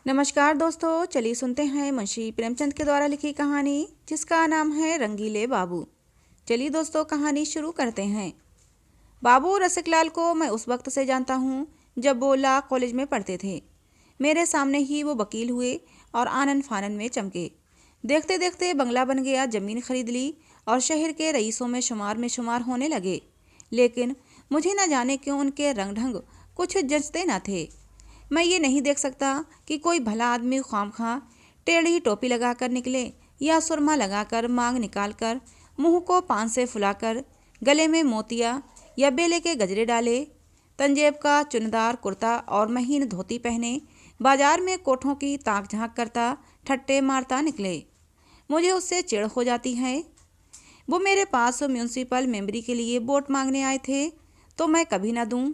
नमस्कार दोस्तों, चलिए सुनते हैं मुंशी प्रेमचंद के द्वारा लिखी कहानी जिसका नाम है रंगीले बाबू। चलिए दोस्तों, कहानी शुरू करते हैं। बाबू रसिकलाल को मैं उस वक्त से जानता हूँ जब वो लॉ कॉलेज में पढ़ते थे। मेरे सामने ही वो वकील हुए और आनन फानन में चमके। देखते देखते बंगला बन गया, जमीन खरीद ली और शहर के रईसों में शुमार होने लगे। लेकिन मुझे न जाने क्यों उनके रंग ढंग कुछ जचते न थे। मैं ये नहीं देख सकता कि कोई भला आदमी ख्वामखा टेढ़ी टोपी लगाकर निकले या सुरमा लगाकर मांग निकालकर मुंह को पान से फुलाकर गले में मोतिया या बेले के गजरे डाले, तंजेब का चुनदार कुर्ता और महीन धोती पहने बाजार में कोठों की ताक झांक करता ठट्टे मारता निकले। मुझे उससे चिढ़ हो जाती है। वो मेरे पास म्यूनसिपल मेंबरी के लिए वोट मांगने आए थे तो मैं कभी ना दूं।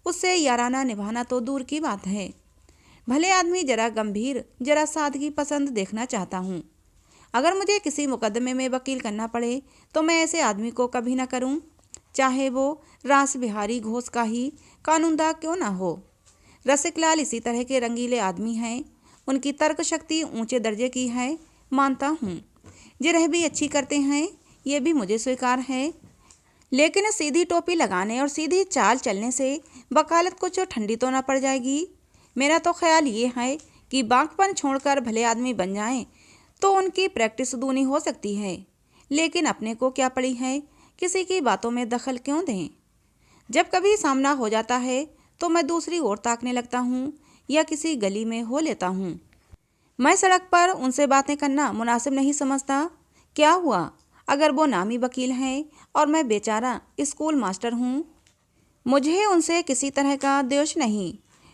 उससे याराना निभाना तो दूर की बात है। भले आदमी जरा गंभीर, जरा सादगी पसंद देखना चाहता हूँ। अगर मुझे किसी मुकदमे में वकील करना पड़े तो मैं ऐसे आदमी को कभी ना करूँ, चाहे वो रास बिहारी घोष का ही कानूनदा क्यों ना हो। रसिकलाल इसी तरह के रंगीले आदमी हैं। उनकी तर्क शक्ति ऊंचे दर्जे की है, मानता हूँ। जिरह भी अच्छी करते हैं, ये भी मुझे स्वीकार है। लेकिन सीधी टोपी लगाने और सीधी चाल चलने से वकालत कुछ ठंडी तो ना पड़ जाएगी। मेरा तो ख्याल ये है कि बांकपन छोड़कर भले आदमी बन जाएं तो उनकी प्रैक्टिस दूनी हो सकती है। लेकिन अपने को क्या पड़ी है, किसी की बातों में दखल क्यों दें। जब कभी सामना हो जाता है तो मैं दूसरी ओर ताकने लगता हूँ या किसी गली में हो लेता हूँ। मैं सड़क पर उनसे बातें करना मुनासिब नहीं समझता। क्या हुआ अगर वो नामी वकील हैं और मैं बेचारा स्कूल मास्टर हूँ। मुझे उनसे किसी तरह का द्वेष नहीं।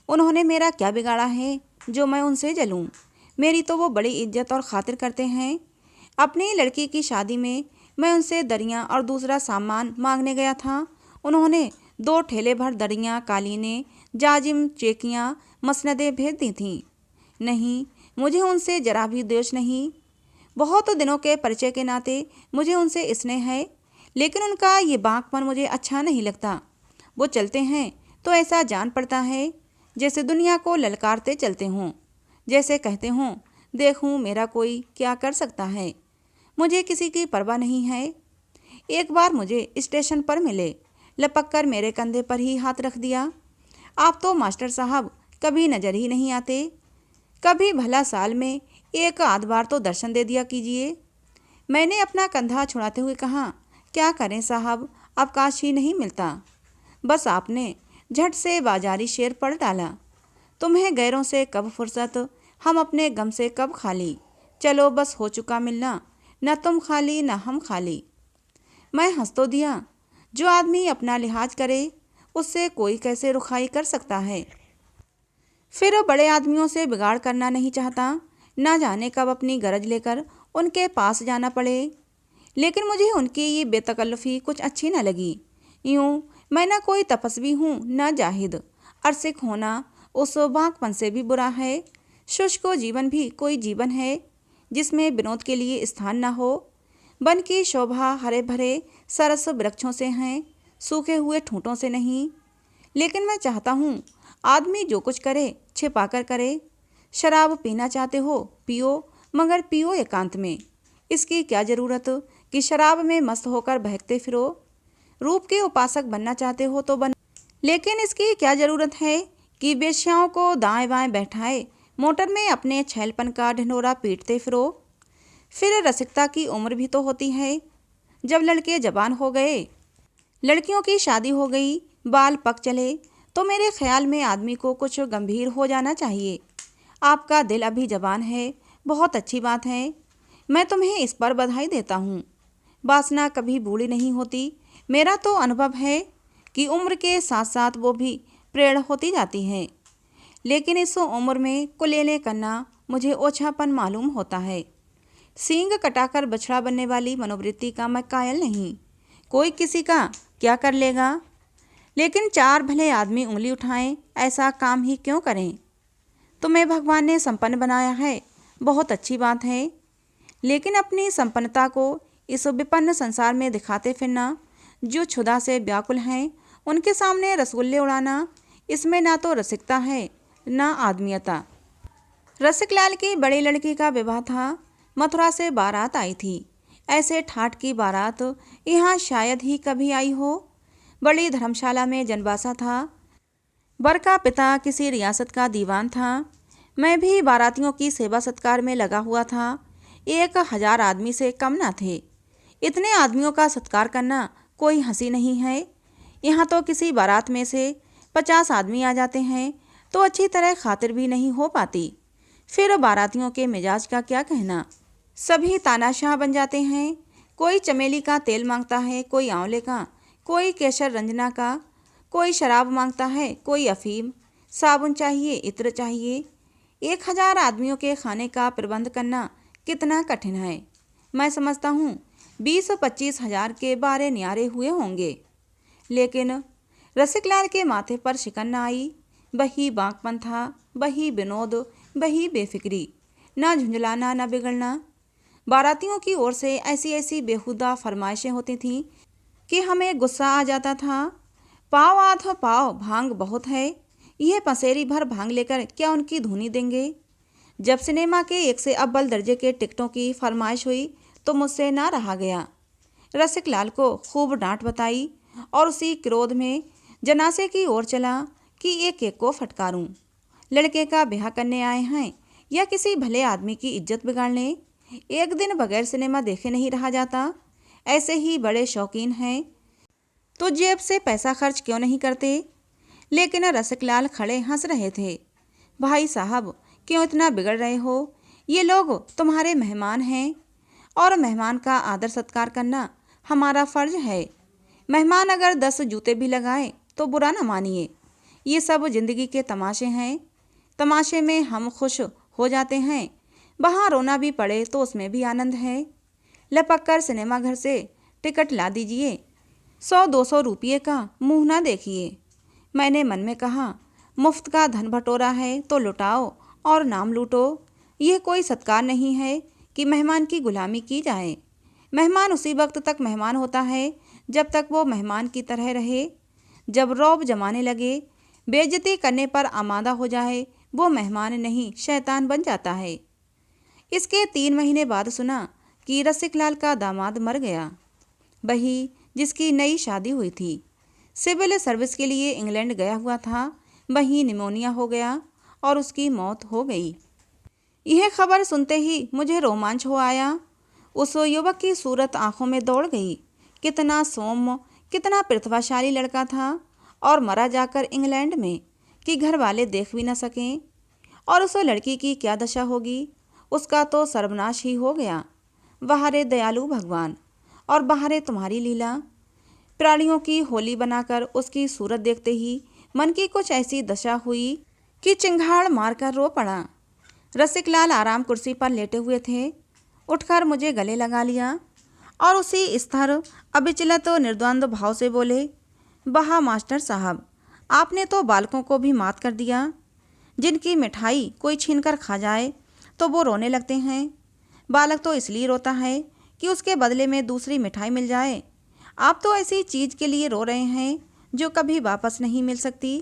उन्होंने मेरा क्या बिगाड़ा है जो मैं उनसे जलूं। मेरी तो वो बड़ी इज्जत और खातिर करते हैं। अपनी लड़की की शादी में मैं उनसे दरियाँ और दूसरा सामान मांगने गया था। उन्होंने 2 ठेले भर दरियाँ, कालीनें, जाजिम, चेकियाँ, मसनदें भेज दी थीं। नहीं, मुझे उनसे जरा भी द्वेष नहीं। बहुत दिनों के परिचय के नाते मुझे उनसे स्नेह है, लेकिन उनका ये बांकपन मुझे अच्छा नहीं लगता। वो चलते हैं तो ऐसा जान पड़ता है जैसे दुनिया को ललकारते चलते हों, जैसे कहते हों देखूं मेरा कोई क्या कर सकता है। मुझे किसी की परवाह नहीं है। एक बार मुझे स्टेशन पर मिले, लपक कर मेरे कंधे पर ही हाथ रख दिया। आप तो मास्टर साहब कभी नज़र ही नहीं आते। कभी भला साल में एक आध बार तो दर्शन दे दिया कीजिए। मैंने अपना कंधा छुड़ाते हुए कहा, क्या करें साहब, अवकाश ही नहीं मिलता। बस आपने झट से बाजारी शेर पढ़ डाला। तुम्हें गैरों से कब फुर्सत, हम अपने गम से कब खाली। चलो बस हो चुका मिलना, न तुम खाली न हम खाली। मैं हंस तो दिया। जो आदमी अपना लिहाज करे उससे कोई कैसे रुखाई कर सकता है। फिर बड़े आदमियों से बिगाड़ करना नहीं चाहता। ना जाने कब अपनी गरज लेकर उनके पास जाना पड़े। लेकिन मुझे उनकी ये बेतकल्लुफ़ी कुछ अच्छी न लगी। यूँ मैं ना कोई तपस्वी हूँ न जाहिद। अरसिक होना उस बांकपन से भी बुरा है। शुष्क जीवन भी कोई जीवन है जिसमें विनोद के लिए स्थान न हो। वन की शोभा हरे भरे सरस वृक्षों से हैं, सूखे हुए ठूंठों से नहीं। लेकिन मैं चाहता हूँ आदमी जो कुछ करे छिपा कर करे। शराब पीना चाहते हो पियो, मगर पियो एकांत में। इसकी क्या ज़रूरत कि शराब में मस्त होकर बहकते फिरो। रूप के उपासक बनना चाहते हो तो बनो, लेकिन इसकी क्या ज़रूरत है कि वेश्याओं को दाएं बाएं बैठाए मोटर में अपने छैलपन का ढिंढोरा पीटते फिरो। फिर रसिकता की उम्र भी तो होती है। जब लड़के जवान हो गए, लड़कियों की शादी हो गई, बाल पक चले, तो मेरे ख्याल में आदमी को कुछ गंभीर हो जाना चाहिए। आपका दिल अभी जवान है, बहुत अच्छी बात है। मैं तुम्हें इस पर बधाई देता हूँ। वासना कभी बूढ़ी नहीं होती। मेरा तो अनुभव है कि उम्र के साथ साथ वो भी प्रेड़ होती जाती है। लेकिन इस उम्र में कुलेले करना मुझे ओछापन मालूम होता है। सींग कटाकर बछड़ा बनने वाली मनोवृत्ति का मैं कायल नहीं। कोई किसी का क्या कर लेगा। लेकिन 4 भले आदमी उंगली उठाएं, ऐसा काम ही क्यों करें। तुम्हें भगवान ने संपन्न बनाया है, बहुत अच्छी बात है। लेकिन अपनी संपन्नता को इस विपन्न संसार में दिखाते फिरना, जो क्षुधा से व्याकुल हैं उनके सामने रसगुल्ले उड़ाना, इसमें ना तो रसिकता है ना आदमियता। रसिकलाल की बड़ी लड़की का विवाह था। मथुरा से बारात आई थी। ऐसे ठाठ की बारात यहाँ शायद ही कभी आई हो। बड़ी धर्मशाला में जनवासा था। वर का पिता किसी रियासत का दीवान था। मैं भी बारातियों की सेवा सत्कार में लगा हुआ था। 1000 आदमी से कम ना थे। इतने आदमियों का सत्कार करना कोई हंसी नहीं है। यहाँ तो किसी बारात में से 50 आदमी आ जाते हैं तो अच्छी तरह खातिर भी नहीं हो पाती। फिर बारातियों के मिजाज का क्या कहना। सभी तानाशाह बन जाते हैं। कोई चमेली का तेल मांगता है, कोई आंवले का, कोई केसर रंजना का, कोई शराब मांगता है, कोई अफीम। साबुन चाहिए, इत्र चाहिए। 1000 आदमियों के खाने का प्रबंध करना कितना कठिन है। मैं समझता हूँ 20-25 हजार के बारे न्यारे हुए होंगे। लेकिन रसिकलाल के माथे पर शिकन न आई। वही बांकपन था, वही विनोद, वही बेफिक्री। न झुंझलाना न बिगड़ना। बारातियों की ओर से ऐसी ऐसी बेहुदा फरमाइशें होती थीं कि हमें गुस्सा आ जाता था। पाव आधा पाव, भांग बहुत है। यह पसेरी भर भांग लेकर क्या उनकी धुनी देंगे। जब सिनेमा के 1 से अव्वल दर्जे के टिकटों की फरमाइश हुई तो मुझसे ना रहा गया। रसिकलाल को खूब डांट बताई और उसी क्रोध में जनासे की ओर चला कि एक एक को फटकारूं। लड़के का ब्याह करने आए हैं या किसी भले आदमी की इज्जत बिगाड़ने। एक दिन बगैर सिनेमा देखे नहीं रहा जाता। ऐसे ही बड़े शौकीन हैं तो जेब से पैसा खर्च क्यों नहीं करते। लेकिन रसिकलाल खड़े हंस रहे थे। भाई साहब, क्यों इतना बिगड़ रहे हो। ये लोग तुम्हारे मेहमान हैं और मेहमान का आदर सत्कार करना हमारा फर्ज है। मेहमान अगर 10 जूते भी लगाए तो बुरा न मानिए। ये सब जिंदगी के तमाशे हैं। तमाशे में हम खुश हो जाते हैं। वहाँ रोना भी पड़े तो उसमें भी आनंद है। लपक कर सिनेमा घर से टिकट ला दीजिए। 100-200 रुपये का मुंह ना देखिए। मैंने मन में कहा, मुफ्त का धन बटोरा है तो लुटाओ और नाम लूटो। यह कोई सत्कार नहीं है कि मेहमान की गुलामी की जाए। मेहमान उसी वक्त तक मेहमान होता है जब तक वो मेहमान की तरह रहे। जब रौब जमाने लगे, बेइज्जती करने पर आमादा हो जाए, वो मेहमान नहीं शैतान बन जाता है। इसके 3 महीने बाद सुना कि रसिकलाल का दामाद मर गया। वही जिसकी नई शादी हुई थी। सिविल सर्विस के लिए इंग्लैंड गया हुआ था। वहीं निमोनिया हो गया और उसकी मौत हो गई। यह खबर सुनते ही मुझे रोमांच हो आया। उस युवक की सूरत आंखों में दौड़ गई। कितना सौम्य, कितना प्रतिभाशाली लड़का था और मरा जाकर इंग्लैंड में कि घर वाले देख भी न सकें। और उस लड़की की क्या दशा होगी। उसका तो सर्वनाश ही हो गया। बाहरे दयालु भगवान और बाहरे तुम्हारी लीला। प्राणियों की होली बनाकर उसकी सूरत देखते ही मन की कुछ ऐसी दशा हुई कि चिंगाड़ मारकर रो पड़ा। रसिकलाल आराम कुर्सी पर लेटे हुए थे। उठकर मुझे गले लगा लिया और उसी स्थिर अविचलित निर्द्वंद भाव से बोले, वाह मास्टर साहब, आपने तो बालकों को भी मात कर दिया। जिनकी मिठाई कोई छीनकर खा जाए तो वो रोने लगते हैं। बालक तो इसलिए रोता है कि उसके बदले में दूसरी मिठाई मिल जाए। आप तो ऐसी चीज़ के लिए रो रहे हैं जो कभी वापस नहीं मिल सकती,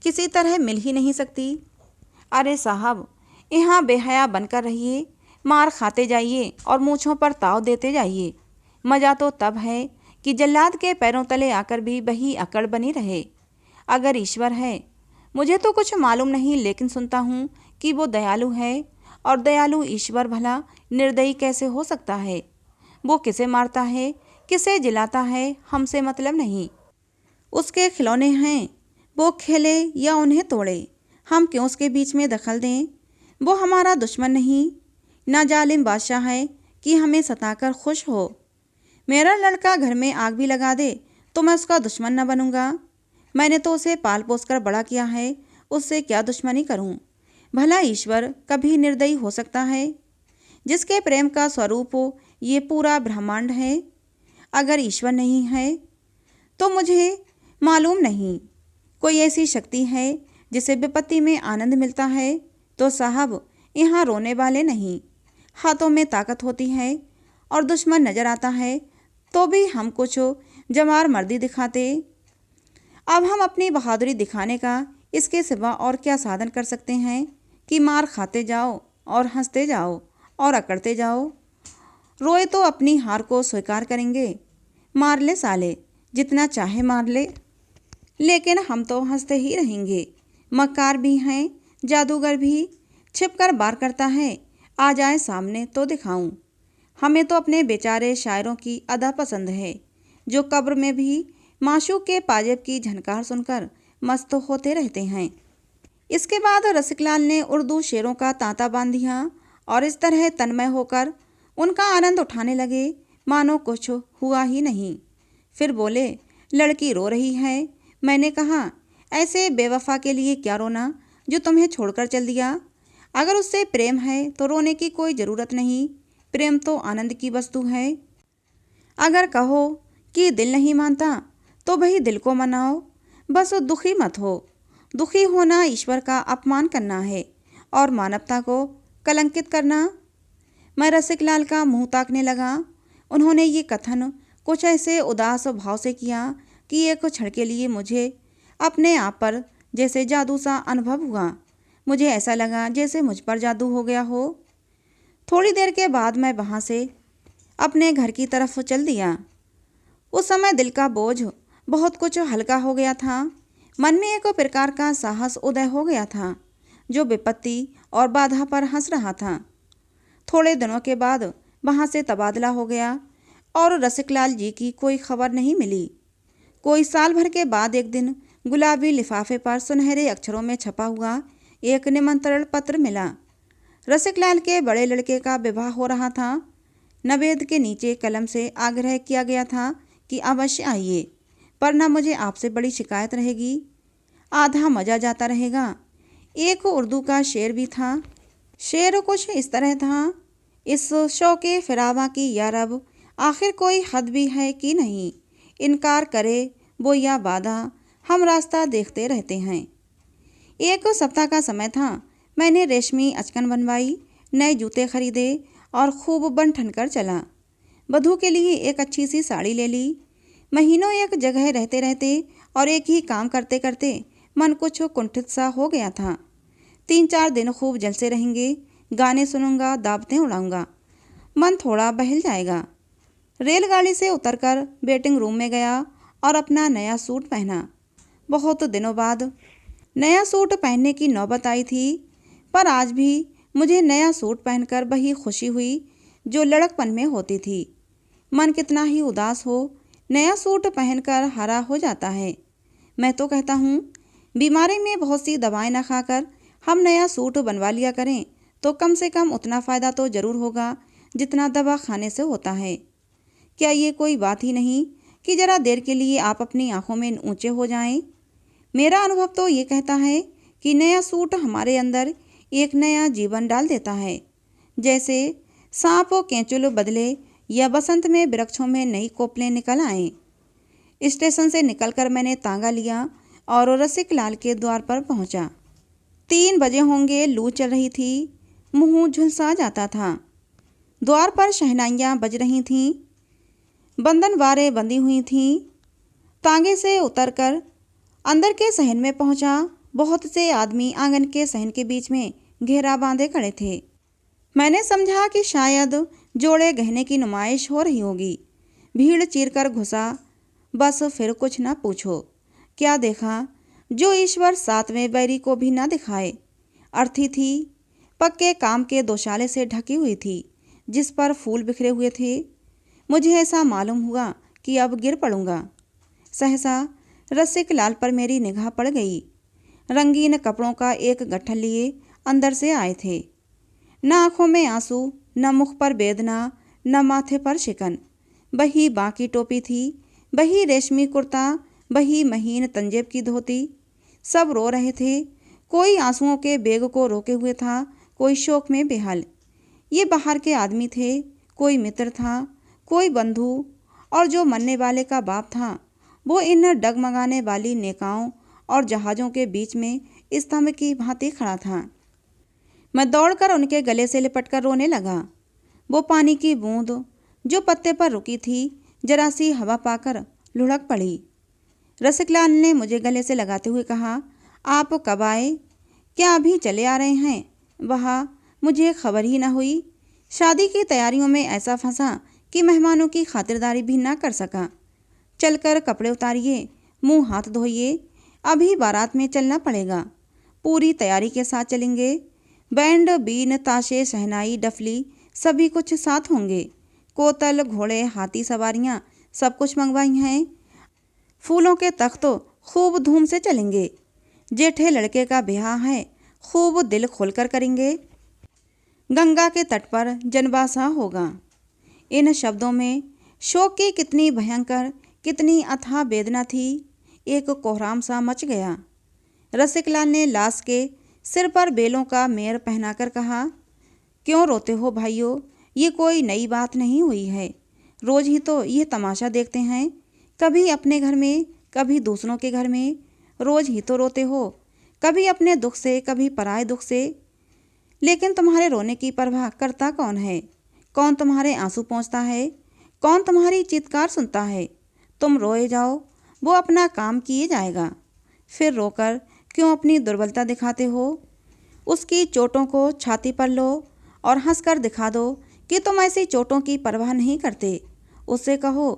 किसी तरह मिल ही नहीं सकती। अरे साहब, यहाँ बेहया बनकर रहिए, मार खाते जाइए और मूँछों पर ताव देते जाइए। मज़ा तो तब है कि जल्लाद के पैरों तले आकर भी वही अकड़ बनी रहे। अगर ईश्वर है, मुझे तो कुछ मालूम नहीं, लेकिन सुनता हूँ कि वो दयालु है। और दयालु ईश्वर भला निर्दयी कैसे हो सकता है। वो किसे मारता है, किसे जिलाता है, हमसे मतलब नहीं। उसके खिलौने हैं, वो खेले या उन्हें तोड़े, हम क्यों उसके बीच में दखल दें। वो हमारा दुश्मन नहीं, ना जालिम बादशाह है कि हमें सताकर खुश हो। मेरा लड़का घर में आग भी लगा दे तो मैं उसका दुश्मन न बनूंगा। मैंने तो उसे पाल पोस कर बड़ा किया है, उससे क्या दुश्मनी करूं। भला ईश्वर कभी निर्दयी हो सकता है, जिसके प्रेम का स्वरूप ये पूरा ब्रह्मांड है। अगर ईश्वर नहीं है तो मुझे मालूम नहीं कोई ऐसी शक्ति है जिसे विपत्ति में आनंद मिलता है तो साहब यहाँ रोने वाले नहीं, हाथों में ताकत होती है और दुश्मन नजर आता है तो भी हम कुछ जमार मर्दी दिखाते। अब हम अपनी बहादुरी दिखाने का इसके सिवा और क्या साधन कर सकते हैं। कि मार खाते जाओ और हंसते जाओ और अकड़ते जाओ। रोए तो अपनी हार को स्वीकार करेंगे। मार ले साले, जितना चाहे मार ले, लेकिन हम तो हंसते ही रहेंगे। मक्कार भी हैं, जादूगर भी, छिपकर वार करता है। आ जाए सामने तो दिखाऊं। हमें तो अपने बेचारे शायरों की अदा पसंद है, जो कब्र में भी माशूक के पाजेब की झनकार सुनकर मस्त होते रहते हैं। इसके बाद रसिकलाल ने उर्दू शेरों का तांता बांध दिया और इस तरह तन्मय होकर उनका आनंद उठाने लगे मानो कुछ हुआ ही नहीं। फिर बोले, लड़की रो रही है। मैंने कहा, ऐसे बेवफा के लिए क्या रोना जो तुम्हें छोड़कर चल दिया। अगर उससे प्रेम है तो रोने की कोई ज़रूरत नहीं। प्रेम तो आनंद की वस्तु है। अगर कहो कि दिल नहीं मानता तो भाई दिल को मनाओ, बस दुखी मत हो। दुखी होना ईश्वर का अपमान करना है और मानवता को कलंकित करना। मैं रसिकलाल का मुंह ताकने लगा। उन्होंने ये कथन कुछ ऐसे उदास भाव से किया कि एक क्षण के लिए मुझे अपने आप पर जैसे जादू सा अनुभव हुआ। मुझे ऐसा लगा जैसे मुझ पर जादू हो गया हो। थोड़ी देर के बाद मैं वहाँ से अपने घर की तरफ चल दिया। उस समय दिल का बोझ बहुत कुछ हल्का हो गया था। मन में एक प्रकार का साहस उदय हो गया था, जो विपत्ति और बाधा पर हंस रहा था। थोड़े दिनों के बाद वहाँ से तबादला हो गया और रसिकलाल जी की कोई खबर नहीं मिली। कोई साल भर के बाद एक दिन गुलाबी लिफाफे पर सुनहरे अक्षरों में छपा हुआ एक निमंत्रण पत्र मिला। रसिकलाल के बड़े लड़के का विवाह हो रहा था। नवेद के नीचे कलम से आग्रह किया गया था कि अवश्य आइए, पर न मुझे आपसे बड़ी शिकायत रहेगी, आधा मज़ा जाता रहेगा। एक उर्दू का शेर भी था। शेर कुछ इस तरह था, इस शौक़े फिरावा की या रब, आखिर कोई हद भी है कि नहीं। इनकार करे वो या वादा, हम रास्ता देखते रहते हैं। एक सप्ताह का समय था। मैंने रेशमी अचकन बनवाई, नए जूते खरीदे और खूब बन ठन कर चला। वधू के लिए एक अच्छी सी साड़ी ले ली। महीनों एक जगह रहते रहते और एक ही काम करते करते मन कुछ कुंठित सा हो गया था। 3-4 दिन खूब जलसे रहेंगे, गाने सुनूंगा, दावतें उड़ाऊंगा, मन थोड़ा बहल जाएगा। रेलगाड़ी से उतरकर वेटिंग रूम में गया और अपना नया सूट पहना। बहुत दिनों बाद नया सूट पहनने की नौबत आई थी, पर आज भी मुझे नया सूट पहनकर वही खुशी हुई जो लड़कपन में होती थी। मन कितना ही उदास हो, नया सूट पहनकर हरा हो जाता है। मैं तो कहता हूँ, बीमारी में बहुत सी दवाएं न खाकर हम नया सूट बनवा लिया करें तो कम से कम उतना फ़ायदा तो ज़रूर होगा जितना दवा खाने से होता है। क्या ये कोई बात ही नहीं कि ज़रा देर के लिए आप अपनी आंखों में ऊंचे हो जाएं। मेरा अनुभव तो ये कहता है कि नया सूट हमारे अंदर एक नया जीवन डाल देता है। जैसे सांप और केंचुल बदले या बसंत में वृक्षों में नई कोपलें निकल आएँ। स्टेशन से निकलकर मैंने तांगा लिया और रसिकलाल के द्वार पर पहुंचा। 3 बजे होंगे, लू चल रही थी, मुंह झुलसा जाता था। द्वार पर शहनाइयाँ बज रही थीं, बंधनवारें बंधी हुई थीं। तांगे से उतरकर अंदर के सहन में पहुंचा। बहुत से आदमी आंगन के सहन के बीच में घेरा बांधे खड़े थे। मैंने समझा कि शायद जोड़े गहने की नुमाइश हो रही होगी। भीड़ चीरकर घुसा। बस फिर कुछ न पूछो। क्या देखा जो ईश्वर 7वें बैरी को भी न दिखाए। अर्थी थी, पक्के काम के दोशाले से ढकी हुई थी, जिस पर फूल बिखरे हुए थे। मुझे ऐसा मालूम हुआ कि अब गिर पड़ूंगा। सहसा रसिकलाल पर मेरी निगाह पड़ गई। रंगीन कपड़ों का एक गट्ठल लिए अंदर से आए थे। न आँखों में आंसू, न मुख पर वेदना, न माथे पर शिकन। वही बाकी टोपी थी, वही रेशमी कुर्ता, वही महीन तंजेब की धोती। सब रो रहे थे। कोई आंसुओं के बेग को रोके हुए था, कोई शोक में बेहाल। ये बाहर के आदमी थे, कोई मित्र था, कोई बंधु, और जो मरने वाले का बाप था वो इन डगमगाने वाली नेकाओं और जहाज़ों के बीच में स्तंभ की भांति खड़ा था। मैं दौड़कर उनके गले से लिपटकर रोने लगा। वो पानी की बूंद जो पत्ते पर रुकी थी, जरा सी हवा पाकर लुढ़क पड़ी। रसिकलाल ने मुझे गले से लगाते हुए कहा, आप कब आए? क्या अभी चले आ रहे हैं? वहाँ मुझे खबर ही न हुई। शादी की तैयारियों में ऐसा फंसा कि मेहमानों की खातिरदारी भी ना कर सका। चलकर कपड़े उतारिए, मुंह हाथ धोइए, अभी बारात में चलना पड़ेगा। पूरी तैयारी के साथ चलेंगे। बैंड, बीन, ताशे, शहनाई, डफली सभी कुछ साथ होंगे। कोतल, घोड़े, हाथी सवारियाँ सब कुछ मंगवाई हैं। फूलों के तख्तों खूब धूम से चलेंगे। जेठे लड़के का ब्याह है, खूब दिल खोलकर करेंगे। गंगा के तट पर जनवासा होगा। इन शब्दों में शोक की कितनी भयंकर, कितनी अथाह वेदना थी। एक कोहराम सा मच गया। रसिकलाल ने लाश के सिर पर बेलों का मेहर पहनाकर कहा, क्यों रोते हो भाइयों? ये कोई नई बात नहीं हुई है। रोज ही तो ये तमाशा देखते हैं, कभी अपने घर में, कभी दूसरों के घर में। रोज ही तो रोते हो, कभी अपने दुख से, कभी पराए दुख से। लेकिन तुम्हारे रोने की परवाह करता कौन है? कौन तुम्हारे आंसू पोंछता है? कौन तुम्हारी चीत्कार सुनता है? तुम रोए जाओ, वो अपना काम किए जाएगा। फिर रोकर क्यों अपनी दुर्बलता दिखाते हो? उसकी चोटों को छाती पर लो और हंसकर दिखा दो कि तुम ऐसी चोटों की परवाह नहीं करते। उससे कहो,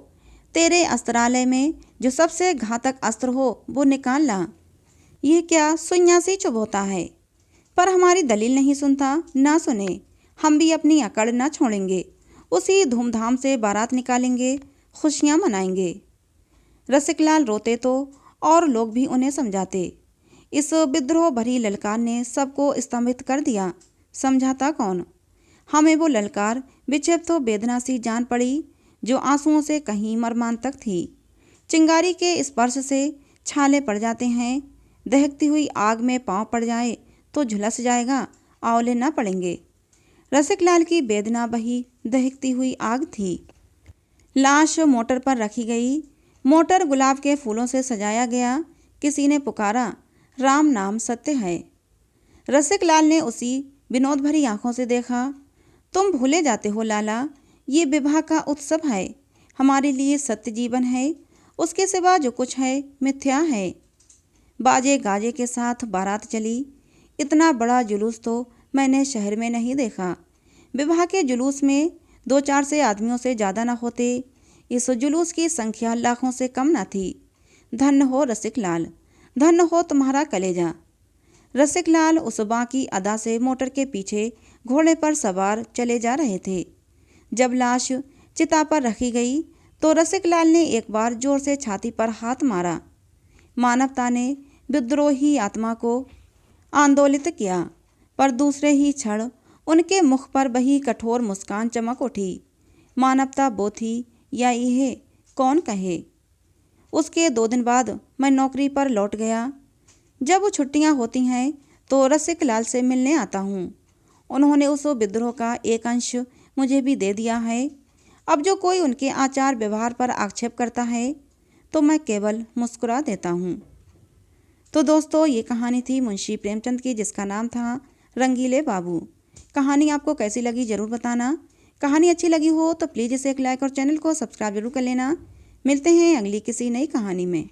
तेरे अस्त्रालय में जो सबसे घातक अस्त्र हो वो निकाल ला। ये क्या सुइयां सी चुभोता है? पर हमारी दलील नहीं सुनता। ना सुने, हम भी अपनी अकड़ ना छोड़ेंगे। उसी धूमधाम से बारात निकालेंगे, खुशियां मनाएंगे। रसिकलाल रोते तो और लोग भी उन्हें समझाते। इस विद्रोह भरी ललकार ने सबको स्तंभित कर दिया। समझाता कौन? हमें वो ललकार विक्षिप्त वेदना सी जान पड़ी जो आंसुओं से कहीं मर्मांतक थी। चिंगारी के स्पर्श से छाले पड़ जाते हैं। दहकती हुई आग में पांव पड़ जाए तो झुलस जाएगा, आंवले न पड़ेंगे। रसिकलाल की वेदना वही दहकती हुई आग थी। लाश मोटर पर रखी गई। मोटर गुलाब के फूलों से सजाया गया। किसी ने पुकारा, राम नाम सत्य है। रसिकलाल ने उसी विनोद भरी आंखों से देखा। तुम भूले जाते हो लाला, ये विवाह का उत्सव है। हमारे लिए सत्य जीवन है, उसके सिवा जो कुछ है मिथ्या है। बाजे गाजे के साथ बारात चली। इतना बड़ा जुलूस तो मैंने शहर में नहीं देखा। विवाह के जुलूस में 2-4 से आदमियों से ज़्यादा न होते। इस जुलूस की संख्या लाखों से कम न थी। धन्य हो रसिकलाल, धन्य हो तुम्हारा कलेजा। रसिकलाल उस बाकी अदा से मोटर के पीछे घोड़े पर सवार चले जा रहे थे। जब लाश चिता पर रखी गई तो रसिकलाल ने एक बार जोर से छाती पर हाथ मारा। मानवता ने विद्रोही आत्मा को आंदोलित किया, पर दूसरे ही क्षण उनके मुख पर वही कठोर मुस्कान चमक उठी। मानवता वो थी या यह कौन कहे। उसके 2 दिन बाद मैं नौकरी पर लौट गया। जब छुट्टियां होती हैं तो रसिकलाल से मिलने आता हूँ। उन्होंने उस विद्रोह का एक अंश मुझे भी दे दिया है। अब जो कोई उनके आचार व्यवहार पर आक्षेप करता है तो मैं केवल मुस्कुरा देता हूँ। तो दोस्तों, ये कहानी थी मुंशी प्रेमचंद की, जिसका नाम था रंगीले बाबू। कहानी आपको कैसी लगी ज़रूर बताना। कहानी अच्छी लगी हो तो प्लीज़ इसे एक लाइक और चैनल को सब्सक्राइब जरूर कर लेना। मिलते हैं अगली किसी नई कहानी में।